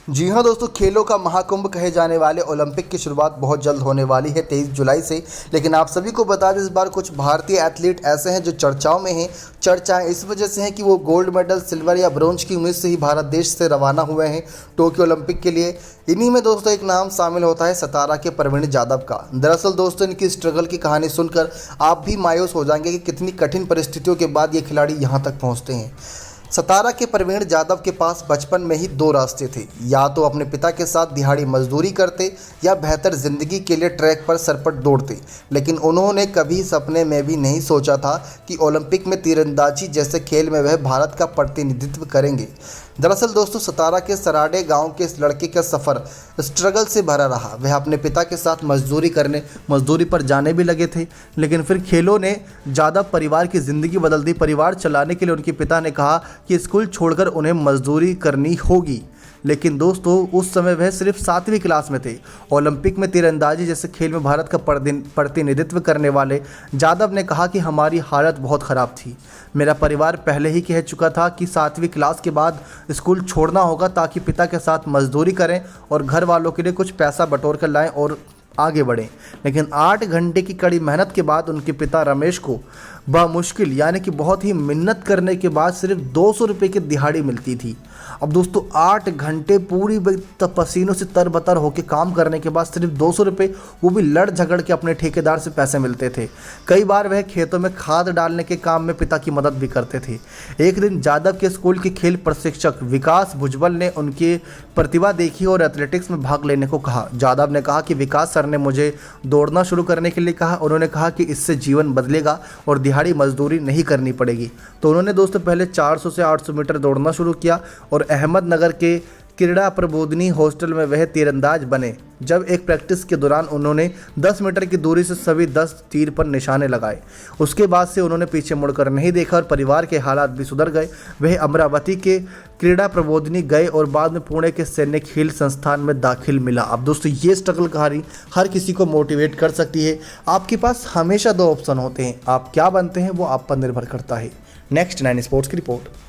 जी हाँ दोस्तों, खेलों का महाकुंभ कहे जाने वाले ओलंपिक की शुरुआत बहुत जल्द होने वाली है 23 जुलाई से। लेकिन आप सभी को बता दें, इस बार कुछ भारतीय एथलीट ऐसे हैं जो चर्चाओं में हैं। चर्चाएं इस वजह से हैं कि वो गोल्ड मेडल, सिल्वर या ब्रोंज की उम्मीद से ही भारत देश से रवाना हुए हैं टोक्यो ओलंपिक के लिए। इन्हीं में दोस्तों एक नाम शामिल होता है सतारा के प्रवीण जाधव का। दरअसल दोस्तों, इनकी स्ट्रगल की कहानी सुनकर आप भी मायूस हो जाएंगे कि कितनी कठिन परिस्थितियों के बाद ये खिलाड़ी यहाँ तक पहुँचते हैं। सतारा के प्रवीण जाधव के पास बचपन में ही दो रास्ते थे, या तो अपने पिता के साथ दिहाड़ी मजदूरी करते या बेहतर ज़िंदगी के लिए ट्रैक पर सरपट दौड़ते। लेकिन उन्होंने कभी सपने में भी नहीं सोचा था कि ओलंपिक में तीरंदाजी जैसे खेल में वह भारत का प्रतिनिधित्व करेंगे। दरअसल दोस्तों, सतारा के सराडे गांव के इस लड़के का सफ़र स्ट्रगल से भरा रहा। वह अपने पिता के साथ मजदूरी पर जाने भी लगे थे, लेकिन फिर खेलों ने ज़्यादा परिवार की ज़िंदगी बदल दी। परिवार चलाने के लिए उनके पिता ने कहा कि स्कूल छोड़कर उन्हें मजदूरी करनी होगी। लेकिन दोस्तों, उस समय वह सिर्फ 7वीं क्लास में थे। ओलंपिक में तीरंदाजी जैसे खेल में भारत का प्रतिनिधित्व करने वाले जाधव ने कहा कि हमारी हालत बहुत ख़राब थी। मेरा परिवार पहले ही कह चुका था कि 7वीं क्लास के बाद स्कूल छोड़ना होगा ताकि पिता के साथ मजदूरी करें और घर वालों के लिए कुछ पैसा बटोर कर लाएं और आगे बढ़ें। लेकिन 8 घंटे की कड़ी मेहनत के बाद उनके पिता रमेश को बामुश्किल यानी कि बहुत ही मिन्नत करने के बाद सिर्फ 200 रुपये की दिहाड़ी मिलती थी। अब दोस्तों, 8 घंटे पूरी पसीनों से तरबतर होकर काम करने के बाद सिर्फ 200 रुपये, वो भी लड़ झगड़ के अपने ठेकेदार से पैसे मिलते थे। कई बार वह खेतों में खाद डालने के काम में पिता की मदद भी करते थे। एक दिन जाधव के स्कूल के खेल प्रशिक्षक विकास भुजबल ने उनकी प्रतिभा देखी और एथलेटिक्स में भाग लेने को कहा। जाधव ने कहा कि विकास सर ने मुझे दौड़ना शुरू करने के लिए कहा। उन्होंने कहा कि इससे जीवन बदलेगा और दिहाड़ी मजदूरी नहीं करनी पड़ेगी। तो उन्होंने दोस्तों पहले 400 से 800 मीटर दौड़ना शुरू किया और अहमदनगर के क्रीड़ा प्रबोधिनी हॉस्टल में वह तीरंदाज बने। जब एक प्रैक्टिस के दौरान उन्होंने 10 मीटर की दूरी से सभी 10 तीर पर निशाने लगाए। उसके बाद से उन्होंने पीछे मुड़कर नहीं देखा और परिवार के हालात भी सुधर गए। वह अमरावती के क्रीड़ा प्रबोधिनी गए और बाद में पुणे के सैन्य खेल संस्थान में दाखिल मिला। अब दोस्तों, ये स्ट्रगल कहानी हर किसी को मोटिवेट कर सकती है। आपके पास हमेशा 2 ऑप्शन होते हैं, आप क्या बनते हैं वो आप पर निर्भर करता है। नेक्स्ट 9 स्पोर्ट्स की रिपोर्ट।